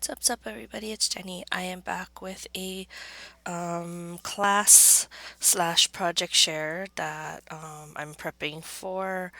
What's up, everybody? It's Jenny. I am back with a class slash project share that I'm prepping for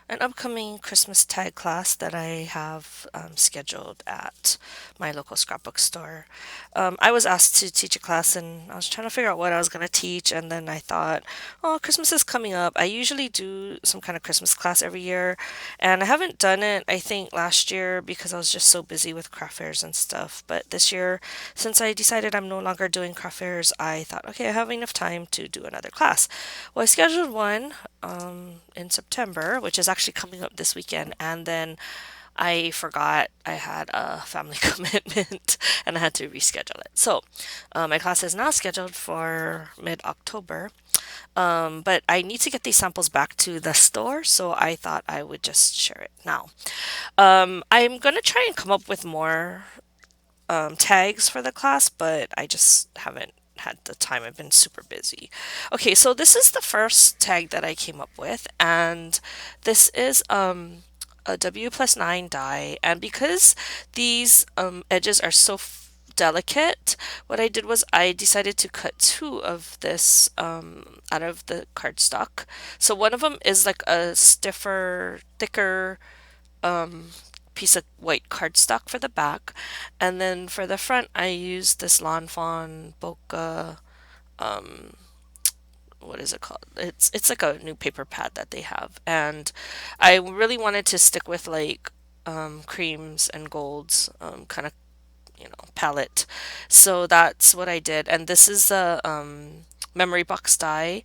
an upcoming Christmas tag class that I have scheduled at my local scrapbook store. I was asked to teach a class and I was trying to figure out what I was going to teach, and then I thought, oh, Christmas is coming up. I usually do some kind of Christmas class every year, and I haven't done it, I think, last year because I was just so busy with craft fairs and stuff. But this year, since I decided I'm no longer doing craft fairs, I thought, okay, I have enough time to do another class. Well, I scheduled one in September, which is actually coming up this weekend, and then I forgot I had a family commitment and I had to reschedule it. So, my class is now scheduled for mid October, but I need to get these samples back to the store, so I thought I would just share it now. I'm gonna try and come up with more tags for the class, but I just haven't had the time. I've been super busy. Okay, so this is the first tag that I came up with, and this is a W+9 die, and because these edges are so delicate, what I did was I decided to cut two of this out of the cardstock. So one of them is like a stiffer, thicker piece of white cardstock for the back, and then for the front, I used this Lawn Fawn Bokeh. What is it called? It's like a new paper pad that they have, and I really wanted to stick with like creams and golds, kind of palette. So that's what I did, and this is a memory box die.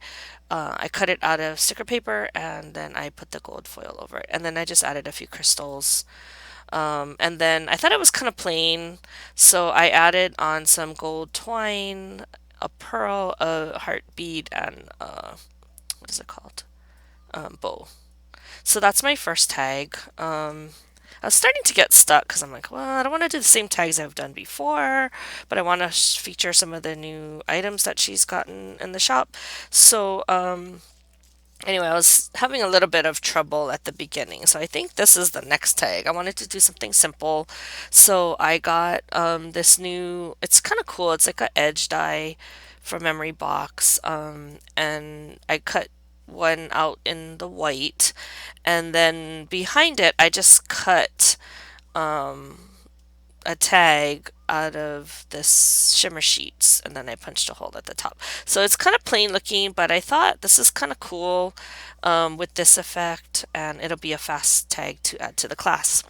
I cut it out of sticker paper and then I put the gold foil over it, and then I just added a few crystals. And then I thought it was kind of plain, so I added on some gold twine, a pearl, a heart bead, and what is it called? Bow. So that's my first tag. I was starting to get stuck because I'm like, well, I don't want to do the same tags I've done before, but I want to feature some of the new items that she's gotten in the shop. So, anyway, I was having a little bit of trouble at the beginning, so I think this is the next tag. I wanted to do something simple, so I got this new. It's kind of cool. It's like a edge die from Memory Box, and I cut one out in the white, and then behind it, I just cut a tag out of this shimmer sheets, and then I punched a hole at the top. So it's kind of plain looking, but I thought this is kind of cool with this effect, and it'll be a fast tag to add to the class.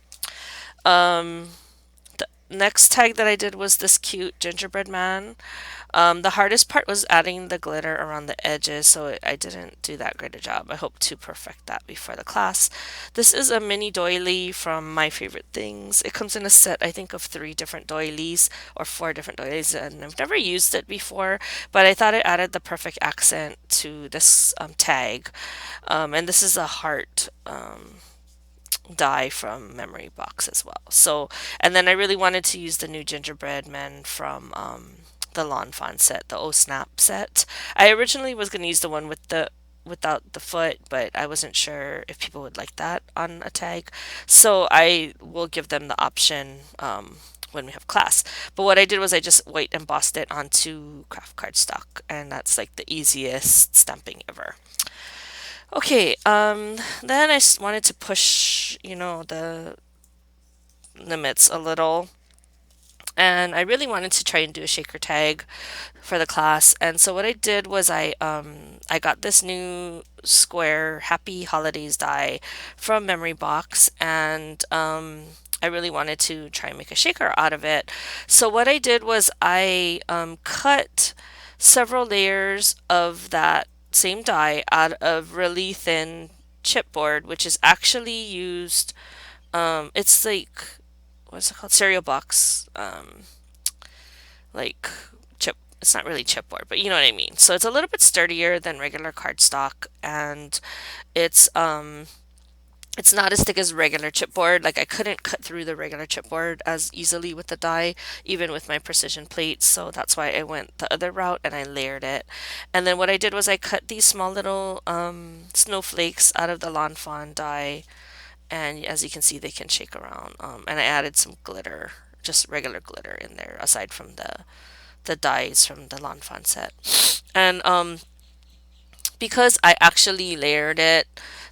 Next tag that I did was this cute gingerbread man. The hardest part was adding the glitter around the edges, so I didn't do that great a job. I hope to perfect that before the class. This is a mini doily from My Favorite Things. It comes in a set, I think, of three different doilies or four different doilies, and I've never used it before, but I thought it added the perfect accent to this tag. And this is a heart die from Memory Box as well. So, and then I really wanted to use the new gingerbread men from the Lawn Fawn set, the Oh Snap set. I originally was going to use the one with the without the foot, but I wasn't sure if people would like that on a tag. So I will give them the option when we have class. But what I did was I just white embossed it onto craft cardstock, and that's like the easiest stamping ever. Okay, then wanted to push, the limits a little. And I really wanted to try and do a shaker tag for the class. And so what I did was I got this new square Happy Holidays die from Memory Box, and I really wanted to try and make a shaker out of it. So what I did was I cut several layers of that same die out of really thin chipboard, which is actually used. It's like, what's it called? Cereal box. Like chip. It's not really chipboard, but you know what I mean. So it's a little bit sturdier than regular cardstock, and it's it's not as thick as regular chipboard. Like I couldn't cut through the regular chipboard as easily with the die, even with my precision plates. So that's why I went the other route and I layered it. And then what I did was I cut these small little snowflakes out of the Lawn Fawn die, and as you can see, they can shake around. And I added some glitter just regular glitter in there aside from the dyes from the Lawn Fawn set. And because I actually layered it,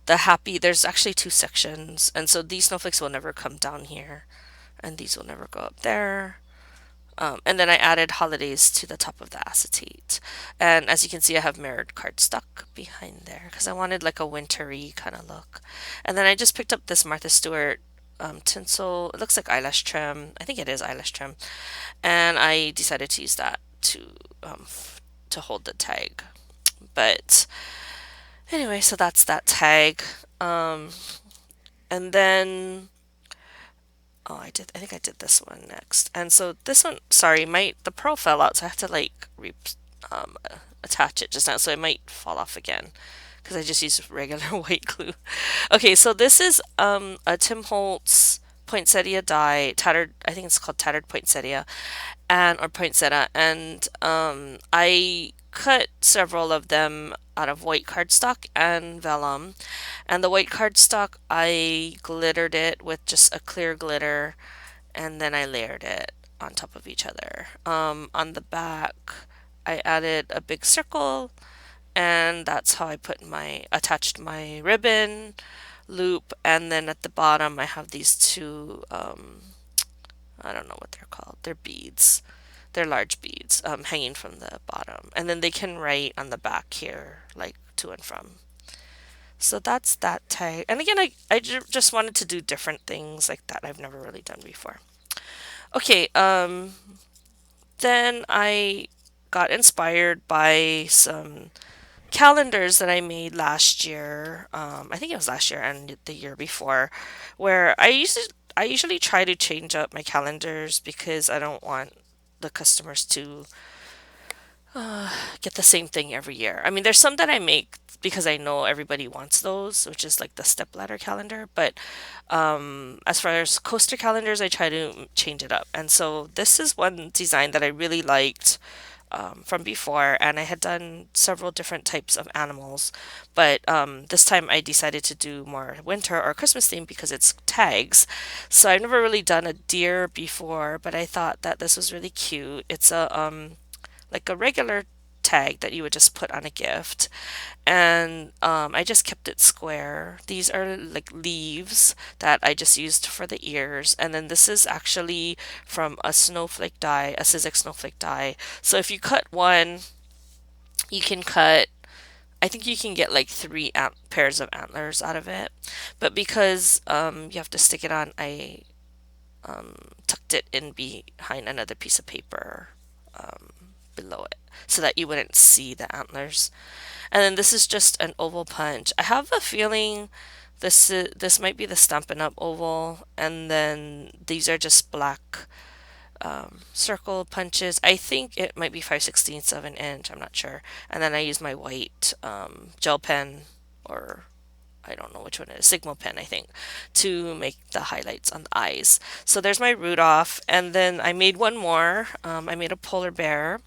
there's actually two sections, and so these snowflakes will never come down here, and these will never go up there. And then I added holidays to the top of the acetate. And as you can see, I have mirrored cardstock behind there because I wanted like a wintry kind of look. And then I just picked up this Martha Stewart tinsel. It looks like eyelash trim. I think it is eyelash trim. And I decided to use that to hold the tag. But anyway, so that's that tag. Um, and then I think I did this one next. And so this one, sorry, the pearl fell out, so I have to like um, attach it just now, so it might fall off again because I just used regular white glue. Okay, so this is a Tim Holtz poinsettia die, tattered. I think it's called tattered poinsettia, and or poinsettia, and I cut several of them out of white cardstock and vellum, and the white cardstock I glittered it with just a clear glitter, and then I layered it on top of each other. On the back, I added a big circle, and that's how I attached my ribbon loop, and then at the bottom I have these two I don't know what they're called. They're beads. They're large beads hanging from the bottom. And then they can write on the back here, like to and from. So that's that tag. And again, just wanted to do different things like that I've never really done before. Okay, then I got inspired by some calendars that I made last year. I think it was last year and the year before, where I usually try to change up my calendars because I don't want the customers to get the same thing every year. I mean, there's some that I make because I know everybody wants those, which is like the stepladder calendar. But as far as coaster calendars, I try to change it up. And so this is one design that I really liked from before, and I had done several different types of animals, but this time I decided to do more winter or Christmas theme because it's tags. So I've never really done a deer before, but I thought that this was really cute. It's a like a regular tag that you would just put on a gift, and I just kept it square. These are like leaves that I just used for the ears, and then this is actually from a snowflake die, a Sizzix snowflake die. So if you cut one, you can cut. I think you can get like pairs of antlers out of it, but because you have to stick it on, I tucked it in behind another piece of paper below it so that you wouldn't see the antlers. And then this is just an oval punch. I have a feeling this might be the Stampin' Up! Oval, and then these are just black circle punches. I think it might be 5/16 of an inch. I'm not sure. And then I use my white gel pen, or I don't know which one it is, Sigma pen, I think, to make the highlights on the eyes. So there's my Rudolph, and then I made one more. I made a polar bear,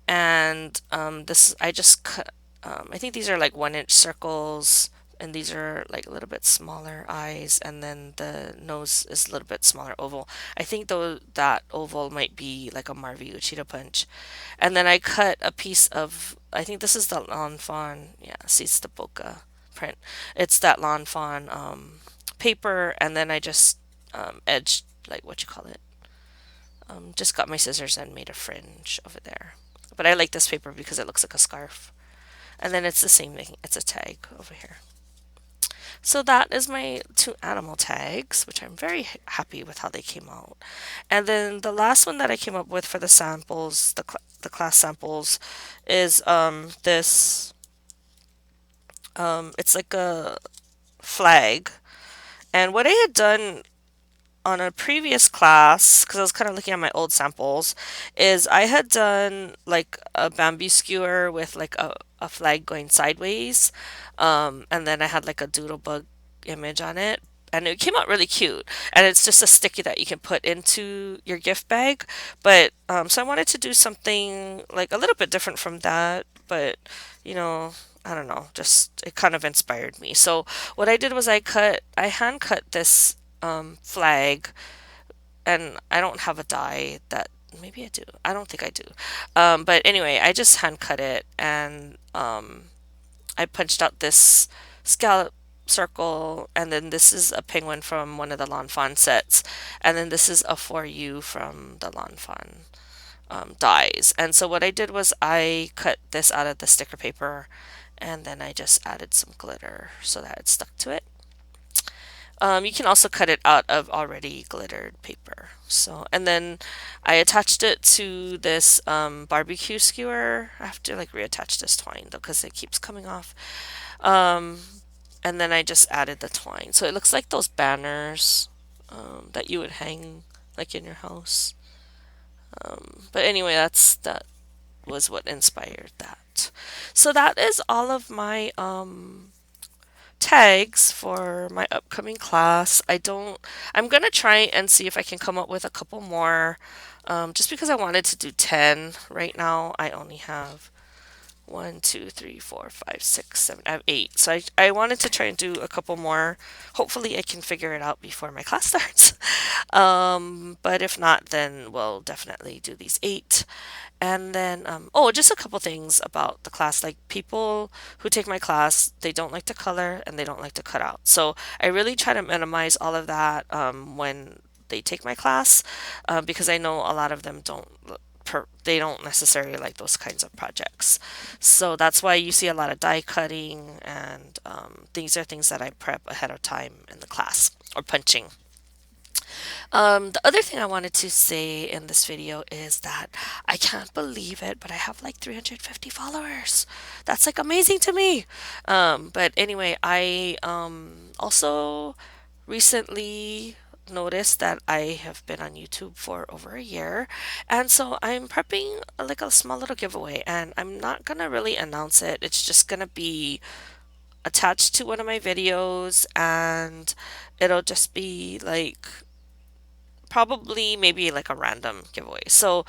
and this I just cut. I think these are like 1 inch circles, and these are like a little bit smaller eyes, and then the nose is a little bit smaller oval. I think though that oval might be like a Marvy Uchida punch, and then I cut a piece of. I think this is the Lawn Fawn. Yeah, see, it's the bokeh print. It's that Lawn Fawn paper, and then I just edged like what you call it. Just got my scissors and made a fringe over there. But I like this paper because it looks like a scarf. And then it's the same thing. It's a tag over here. So that is my two animal tags, which I'm very happy with how they came out. And then the last one that I came up with for the samples, the class samples, is this. It's like a flag. And what I had done on a previous class, because I was kind of looking at my old samples, is I had done like a bamboo skewer with like a flag going sideways. And then I had like a doodlebug image on it. And it came out really cute. And it's just a sticky that you can put into your gift bag. But so I wanted to do something like a little bit different from that. But, you know, I don't know, just it kind of inspired me. So what I did was I hand cut this flag and I don't have a die that, maybe I do. I don't think I do. But anyway, I just hand cut it, and I punched out this scallop circle, and then this is a penguin from one of the Lawn Fawn sets, and then this is a For You from the Lawn Fawn dies. And so what I did was I cut this out of the sticker paper, and then I just added some glitter so that it stuck to it. You can also cut it out of already glittered paper. So, and then I attached it to this barbecue skewer. I have to like reattach this twine though because it keeps coming off. Um, and then I just added the twine. So it looks like those banners that you would hang like in your house. But anyway, that was what inspired that. So that is all of my tags for my upcoming class. I'm gonna try and see if I can come up with a couple more. Just because I wanted to do 10 right now, I only have one, two, three, four, five, six, seven. I have eight. So I wanted to try and do a couple more. Hopefully, I can figure it out before my class starts. But if not, then we'll definitely do these eight. And then, oh, just a couple things about the class. Like people who take my class, they don't like to color and they don't like to cut out. So I really try to minimize all of that when they take my class because I know a lot of them they don't necessarily like those kinds of projects. So that's why you see a lot of die cutting, and these are things that I prep ahead of time in the class, or punching. The other thing I wanted to say in this video is that I can't believe it, but I have like 350 followers. That's like amazing to me. But anyway, I also recently noticed that I have been on YouTube for over a year, and so I'm prepping like a small little giveaway, and I'm not gonna really announce it. It's just gonna be attached to one of my videos, and it'll just be like probably maybe like a random giveaway. So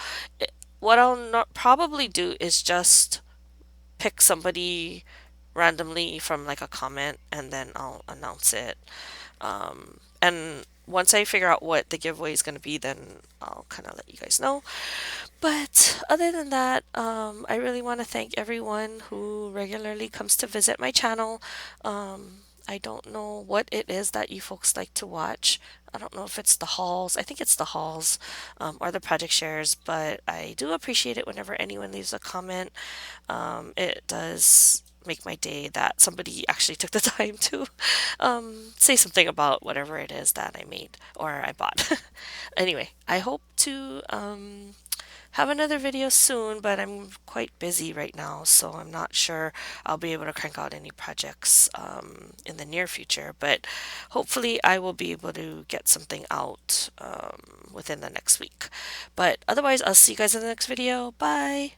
what I'll not probably do is just pick somebody randomly from like a comment, and then I'll announce it. And once I figure out what the giveaway is going to be, then I'll kind of let you guys know. But other than that, I really want to thank everyone who regularly comes to visit my channel. I don't know what it is that you folks like to watch. I don't know if it's the hauls. I think it's the hauls or the project shares, but I do appreciate it whenever anyone leaves a comment. It does make my day that somebody actually took the time to say something about whatever it is that I made or I bought. Anyway, I hope to have another video soon, but I'm quite busy right now, so I'm not sure I'll be able to crank out any projects in the near future. But hopefully, I will be able to get something out within the next week. But otherwise, I'll see you guys in the next video. Bye!